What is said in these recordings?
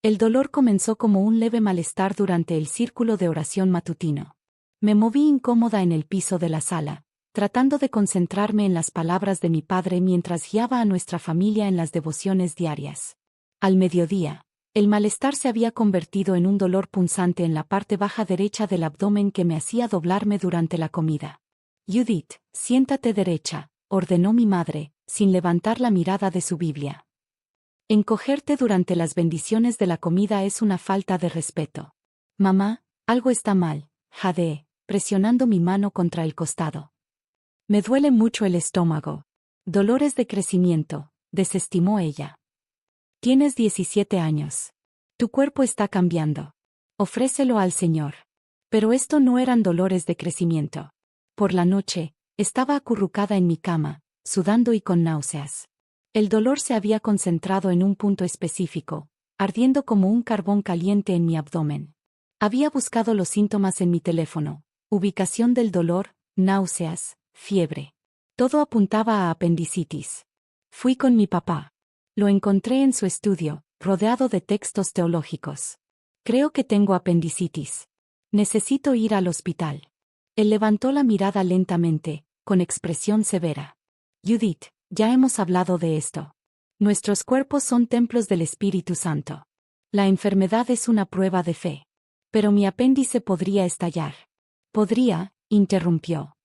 El dolor comenzó como un leve malestar durante el círculo de oración matutino. Me moví incómoda en el piso de la sala, tratando de concentrarme en las palabras de mi padre mientras guiaba a nuestra familia en las devociones diarias. Al mediodía, el malestar se había convertido en un dolor punzante en la parte baja derecha del abdomen que me hacía doblarme durante la comida. Judith, siéntate derecha, ordenó mi madre, sin levantar la mirada de su Biblia. Encogerte durante las bendiciones de la comida es una falta de respeto. Mamá, algo está mal, jadeé, presionando mi mano contra el costado. Me duele mucho el estómago. Dolores de crecimiento, desestimó ella. Tienes 17 años. Tu cuerpo está cambiando. Ofrécelo al Señor. Pero esto no eran dolores de crecimiento. Por la noche, estaba acurrucada en mi cama, sudando y con náuseas. El dolor se había concentrado en un punto específico, ardiendo como un carbón caliente en mi abdomen. Había buscado los síntomas en mi teléfono: ubicación del dolor, náuseas, fiebre. Todo apuntaba a apendicitis. Fui con mi papá. Lo encontré en su estudio, rodeado de textos teológicos. Creo que tengo apendicitis. Necesito ir al hospital. Él levantó la mirada lentamente, con expresión severa. Judith, ya hemos hablado de esto. Nuestros cuerpos son templos del Espíritu Santo. La enfermedad es una prueba de fe. Pero mi apéndice podría estallar. Podría, interrumpió.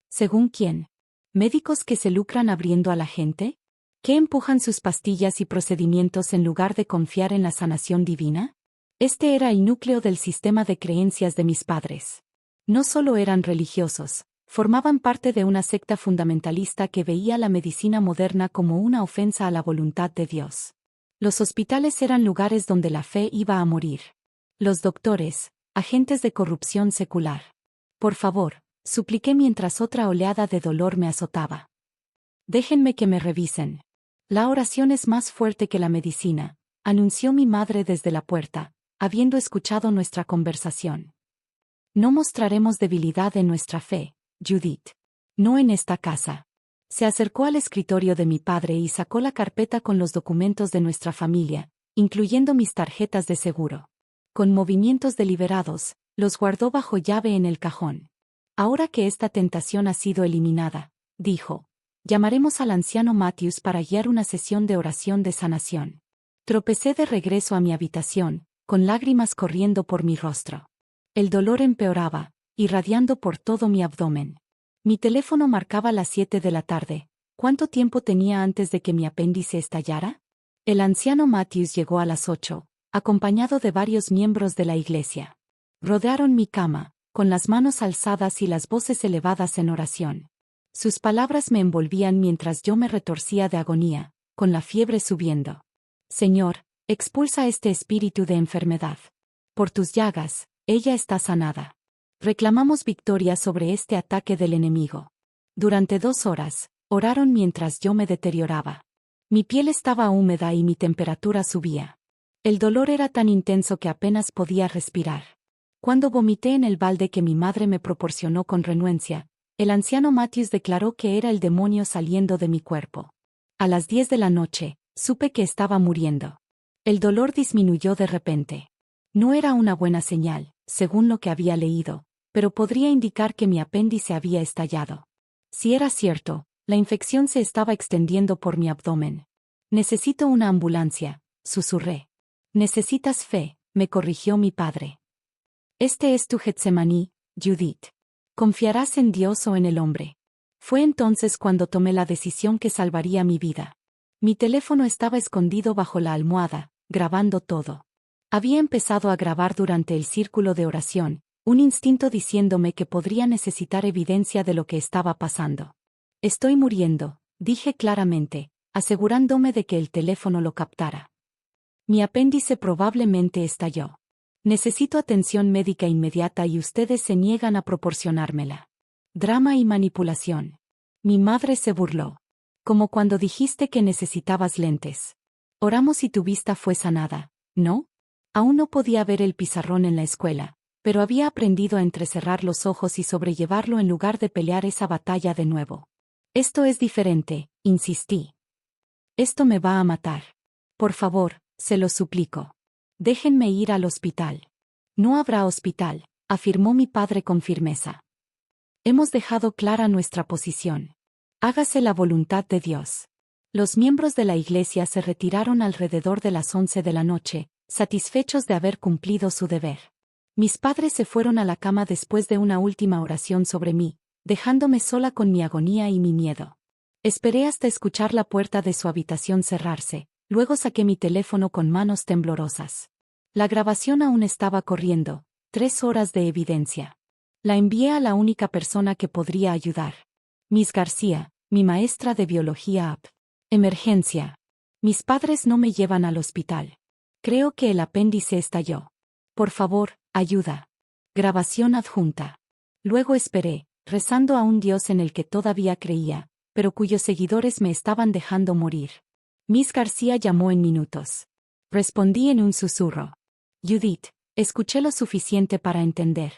¿Según quién? ¿Médicos que se lucran abriendo a la gente? ¿Qué empujan sus pastillas y procedimientos en lugar de confiar en la sanación divina? Este era el núcleo del sistema de creencias de mis padres. No solo eran religiosos, formaban parte de una secta fundamentalista que veía la medicina moderna como una ofensa a la voluntad de Dios. Los hospitales eran lugares donde la fe iba a morir. Los doctores, agentes de corrupción secular. Por favor, supliqué mientras otra oleada de dolor me azotaba. Déjenme que me revisen. La oración es más fuerte que la medicina, anunció mi madre desde la puerta, habiendo escuchado nuestra conversación. No mostraremos debilidad en nuestra fe, Judith. No en esta casa. Se acercó al escritorio de mi padre y sacó la carpeta con los documentos de nuestra familia, incluyendo mis tarjetas de seguro. Con movimientos deliberados, los guardó bajo llave en el cajón. Ahora que esta tentación ha sido eliminada, dijo, llamaremos al anciano Matthews para guiar una sesión de oración de sanación. Tropecé de regreso a mi habitación, con lágrimas corriendo por mi rostro. El dolor empeoraba, irradiando por todo mi abdomen. Mi teléfono marcaba las 7 de la tarde. ¿Cuánto tiempo tenía antes de que mi apéndice estallara? El anciano Matthews llegó a las 8, acompañado de varios miembros de la iglesia. Rodearon mi cama, con las manos alzadas y las voces elevadas en oración. Sus palabras me envolvían mientras yo me retorcía de agonía, con la fiebre subiendo. Señor, expulsa este espíritu de enfermedad. Por tus llagas, ella está sanada. Reclamamos victoria sobre este ataque del enemigo. Durante 2 horas, oraron mientras yo me deterioraba. Mi piel estaba húmeda y mi temperatura subía. El dolor era tan intenso que apenas podía respirar. Cuando vomité en el balde que mi madre me proporcionó con renuencia, el anciano Matthews declaró que era el demonio saliendo de mi cuerpo. A las 10 de la noche, supe que estaba muriendo. El dolor disminuyó de repente. No era una buena señal, según lo que había leído, pero podría indicar que mi apéndice había estallado. Si era cierto, la infección se estaba extendiendo por mi abdomen. Necesito una ambulancia, susurré. Necesitas fe, me corrigió mi padre. Este es tu Getsemaní, Judith. ¿Confiarás en Dios o en el hombre? Fue entonces cuando tomé la decisión que salvaría mi vida. Mi teléfono estaba escondido bajo la almohada, grabando todo. Había empezado a grabar durante el círculo de oración, un instinto diciéndome que podría necesitar evidencia de lo que estaba pasando. Estoy muriendo, dije claramente, asegurándome de que el teléfono lo captara. Mi apéndice probablemente estalló. Necesito atención médica inmediata y ustedes se niegan a proporcionármela. Drama y manipulación. Mi madre se burló. Como cuando dijiste que necesitabas lentes. Oramos y tu vista fue sanada, ¿no? Aún no podía ver el pizarrón en la escuela, pero había aprendido a entrecerrar los ojos y sobrellevarlo en lugar de pelear esa batalla de nuevo. Esto es diferente, insistí. Esto me va a matar. Por favor, se lo suplico. Déjenme ir al hospital. No habrá hospital, afirmó mi padre con firmeza. Hemos dejado clara nuestra posición. Hágase la voluntad de Dios. Los miembros de la iglesia se retiraron alrededor de las 11 de la noche, satisfechos de haber cumplido su deber. Mis padres se fueron a la cama después de una última oración sobre mí, dejándome sola con mi agonía y mi miedo. Esperé hasta escuchar la puerta de su habitación cerrarse, luego saqué mi teléfono con manos temblorosas. La grabación aún estaba corriendo, 3 horas de evidencia. La envié a la única persona que podría ayudar. Miss García, mi maestra de biología AP. Emergencia. Mis padres no me llevan al hospital. Creo que el apéndice estalló. Por favor, ayuda. Grabación adjunta. Luego esperé, rezando a un Dios en el que todavía creía, pero cuyos seguidores me estaban dejando morir. Miss García llamó en minutos. Respondí en un susurro. Judith, escuché lo suficiente para entender.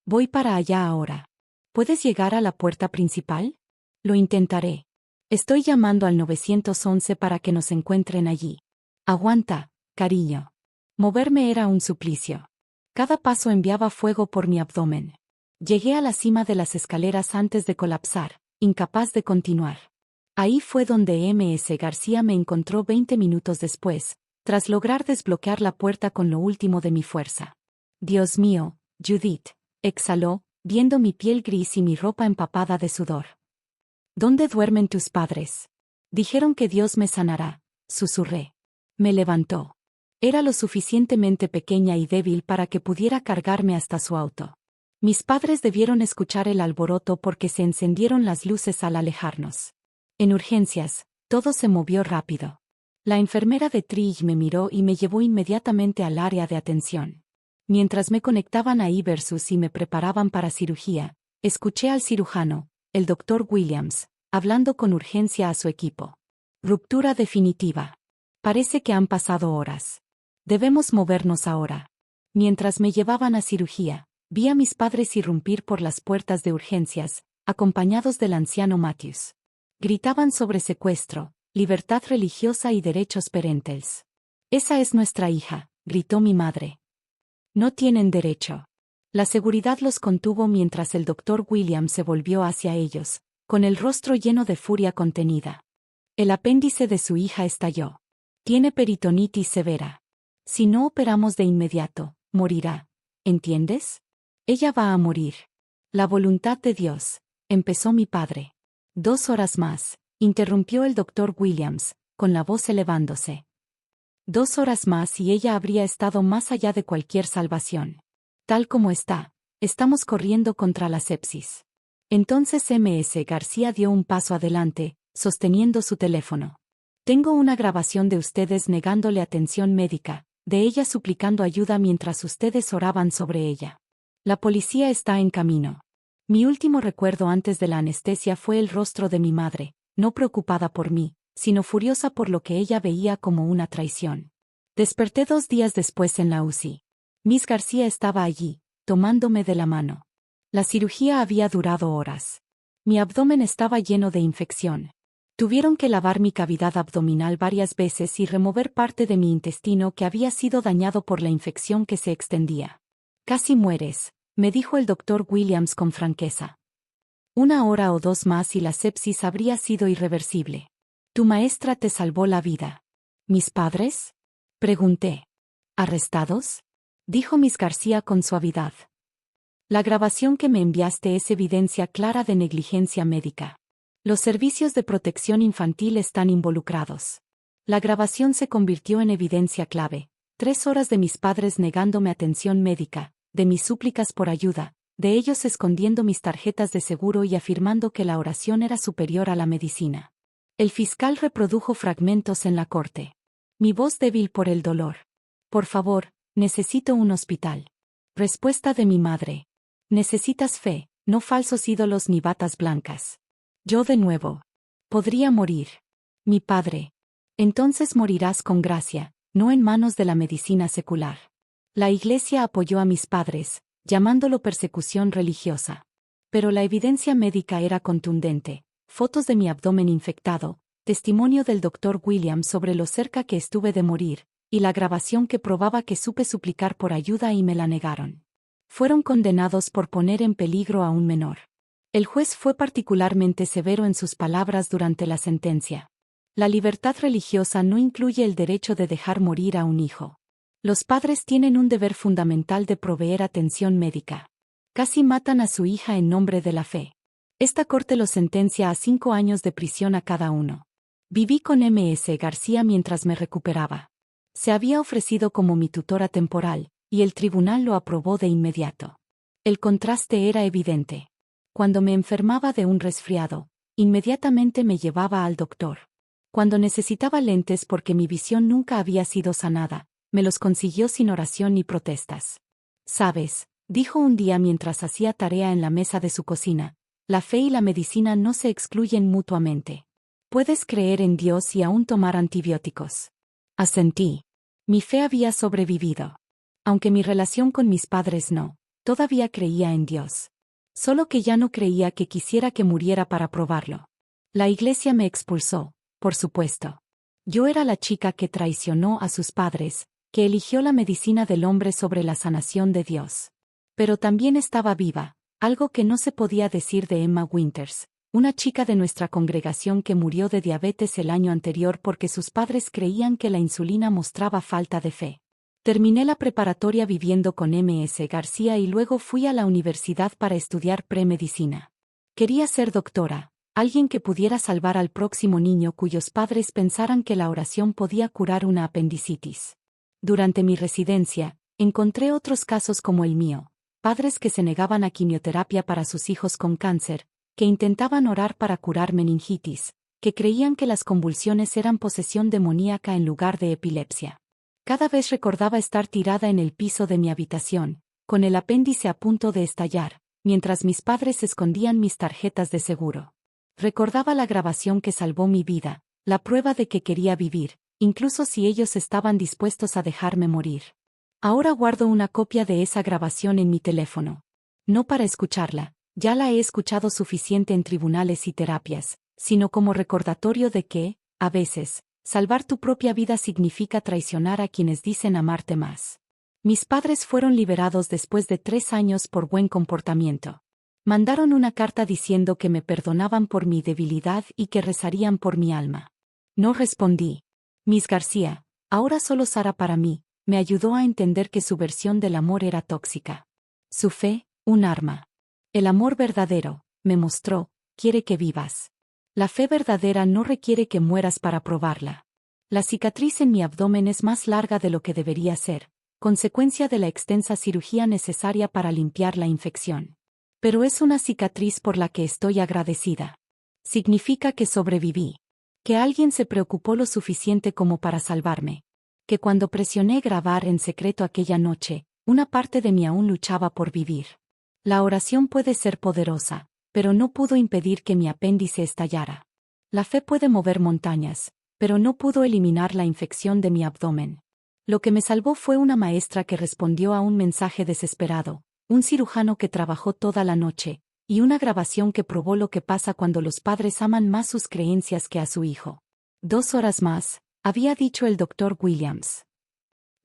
Voy para allá ahora. ¿Puedes llegar a la puerta principal? Lo intentaré. Estoy llamando al 911 para que nos encuentren allí. Aguanta, cariño. Moverme era un suplicio. Cada paso enviaba fuego por mi abdomen. Llegué a la cima de las escaleras antes de colapsar, incapaz de continuar. Ahí fue donde Ms. García me encontró 20 minutos después, tras lograr desbloquear la puerta con lo último de mi fuerza. Dios mío, Judith, exhaló, viendo mi piel gris y mi ropa empapada de sudor. ¿Dónde duermen tus padres? Dijeron que Dios me sanará, susurré. Me levantó. Era lo suficientemente pequeña y débil para que pudiera cargarme hasta su auto. Mis padres debieron escuchar el alboroto porque se encendieron las luces al alejarnos. En urgencias, todo se movió rápido. La enfermera de Trill me miró y me llevó inmediatamente al área de atención. Mientras me conectaban a Iversus y me preparaban para cirugía, escuché al cirujano, el Dr. Williams, hablando con urgencia a su equipo. Ruptura definitiva. Parece que han pasado horas. Debemos movernos ahora. Mientras me llevaban a cirugía, vi a mis padres irrumpir por las puertas de urgencias, acompañados del anciano Matthews. Gritaban sobre secuestro, libertad religiosa y derechos parentales. Esa es nuestra hija, gritó mi madre. No tienen derecho. La seguridad los contuvo mientras el Dr. Williams se volvió hacia ellos, con el rostro lleno de furia contenida. El apéndice de su hija estalló. Tiene peritonitis severa. Si no operamos de inmediato, morirá. ¿Entiendes? Ella va a morir. La voluntad de Dios, empezó mi padre. 2 horas más, interrumpió el Dr. Williams, con la voz elevándose. 2 horas más y ella habría estado más allá de cualquier salvación. Tal como está, estamos corriendo contra la sepsis. Entonces Ms. García dio un paso adelante, sosteniendo su teléfono. Tengo una grabación de ustedes negándole atención médica, de ella suplicando ayuda mientras ustedes oraban sobre ella. La policía está en camino. Mi último recuerdo antes de la anestesia fue el rostro de mi madre, no preocupada por mí, sino furiosa por lo que ella veía como una traición. Desperté 2 días después en la UCI. Miss García estaba allí, tomándome de la mano. La cirugía había durado horas. Mi abdomen estaba lleno de infección. Tuvieron que lavar mi cavidad abdominal varias veces y remover parte de mi intestino que había sido dañado por la infección que se extendía. Casi mueres, me dijo el Dr. Williams con franqueza. 1 hora o 2 más y la sepsis habría sido irreversible. Tu maestra te salvó la vida. ¿Mis padres? Pregunté. ¿Arrestados? Dijo Miss García con suavidad. La grabación que me enviaste es evidencia clara de negligencia médica. Los servicios de protección infantil están involucrados. La grabación se convirtió en evidencia clave. 3 horas de mis padres negándome atención médica, de mis súplicas por ayuda, de ellos escondiendo mis tarjetas de seguro y afirmando que la oración era superior a la medicina. El fiscal reprodujo fragmentos en la corte. Mi voz débil por el dolor. Por favor, necesito un hospital. Respuesta de mi madre. Necesitas fe, no falsos ídolos ni batas blancas. Yo de nuevo. Podría morir. Mi padre. Entonces morirás con gracia, no en manos de la medicina secular. La Iglesia apoyó a mis padres, llamándolo persecución religiosa. Pero la evidencia médica era contundente. Fotos de mi abdomen infectado, testimonio del Dr. Williams sobre lo cerca que estuve de morir, y la grabación que probaba que supe suplicar por ayuda y me la negaron. Fueron condenados por poner en peligro a un menor. El juez fue particularmente severo en sus palabras durante la sentencia. La libertad religiosa no incluye el derecho de dejar morir a un hijo. Los padres tienen un deber fundamental de proveer atención médica. Casi matan a su hija en nombre de la fe. Esta corte los sentencia a 5 años de prisión a cada uno. Viví con M.S. García mientras me recuperaba. Se había ofrecido como mi tutora temporal, y el tribunal lo aprobó de inmediato. El contraste era evidente. Cuando me enfermaba de un resfriado, inmediatamente me llevaba al doctor. Cuando necesitaba lentes porque mi visión nunca había sido sanada, me los consiguió sin oración ni protestas. ¿Sabes?, dijo un día mientras hacía tarea en la mesa de su cocina, la fe y la medicina no se excluyen mutuamente. Puedes creer en Dios y aún tomar antibióticos. Asentí. Mi fe había sobrevivido. Aunque mi relación con mis padres no, todavía creía en Dios. Solo que ya no creía que quisiera que muriera para probarlo. La iglesia me expulsó, por supuesto. Yo era la chica que traicionó a sus padres, que eligió la medicina del hombre sobre la sanación de Dios. Pero también estaba viva, algo que no se podía decir de Emma Winters, una chica de nuestra congregación que murió de diabetes el año anterior porque sus padres creían que la insulina mostraba falta de fe. Terminé la preparatoria viviendo con M.S. García y luego fui a la universidad para estudiar premedicina. Quería ser doctora, alguien que pudiera salvar al próximo niño cuyos padres pensaran que la oración podía curar una apendicitis. Durante mi residencia, encontré otros casos como el mío, padres que se negaban a quimioterapia para sus hijos con cáncer, que intentaban orar para curar meningitis, que creían que las convulsiones eran posesión demoníaca en lugar de epilepsia. Cada vez recordaba estar tirada en el piso de mi habitación, con el apéndice a punto de estallar, mientras mis padres escondían mis tarjetas de seguro. Recordaba la grabación que salvó mi vida, la prueba de que quería vivir, incluso si ellos estaban dispuestos a dejarme morir. Ahora guardo una copia de esa grabación en mi teléfono. No para escucharla, ya la he escuchado suficiente en tribunales y terapias, sino como recordatorio de que, a veces, salvar tu propia vida significa traicionar a quienes dicen amarte más. Mis padres fueron liberados después de 3 años por buen comportamiento. Mandaron una carta diciendo que me perdonaban por mi debilidad y que rezarían por mi alma. No respondí. Miss García, ahora solo Sara para mí, me ayudó a entender que su versión del amor era tóxica. Su fe, un arma. El amor verdadero, me mostró, quiere que vivas. La fe verdadera no requiere que mueras para probarla. La cicatriz en mi abdomen es más larga de lo que debería ser, consecuencia de la extensa cirugía necesaria para limpiar la infección. Pero es una cicatriz por la que estoy agradecida. Significa que sobreviví. Que alguien se preocupó lo suficiente como para salvarme. Que cuando presioné grabar en secreto aquella noche, una parte de mí aún luchaba por vivir. La oración puede ser poderosa, pero no pudo impedir que mi apéndice estallara. La fe puede mover montañas, pero no pudo eliminar la infección de mi abdomen. Lo que me salvó fue una maestra que respondió a un mensaje desesperado, un cirujano que trabajó toda la noche, y una grabación que probó lo que pasa cuando los padres aman más sus creencias que a su hijo. 2 horas más, había dicho el doctor Williams.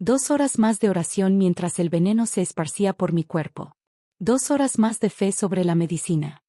2 horas más de oración mientras el veneno se esparcía por mi cuerpo. 2 horas más de fe sobre la medicina.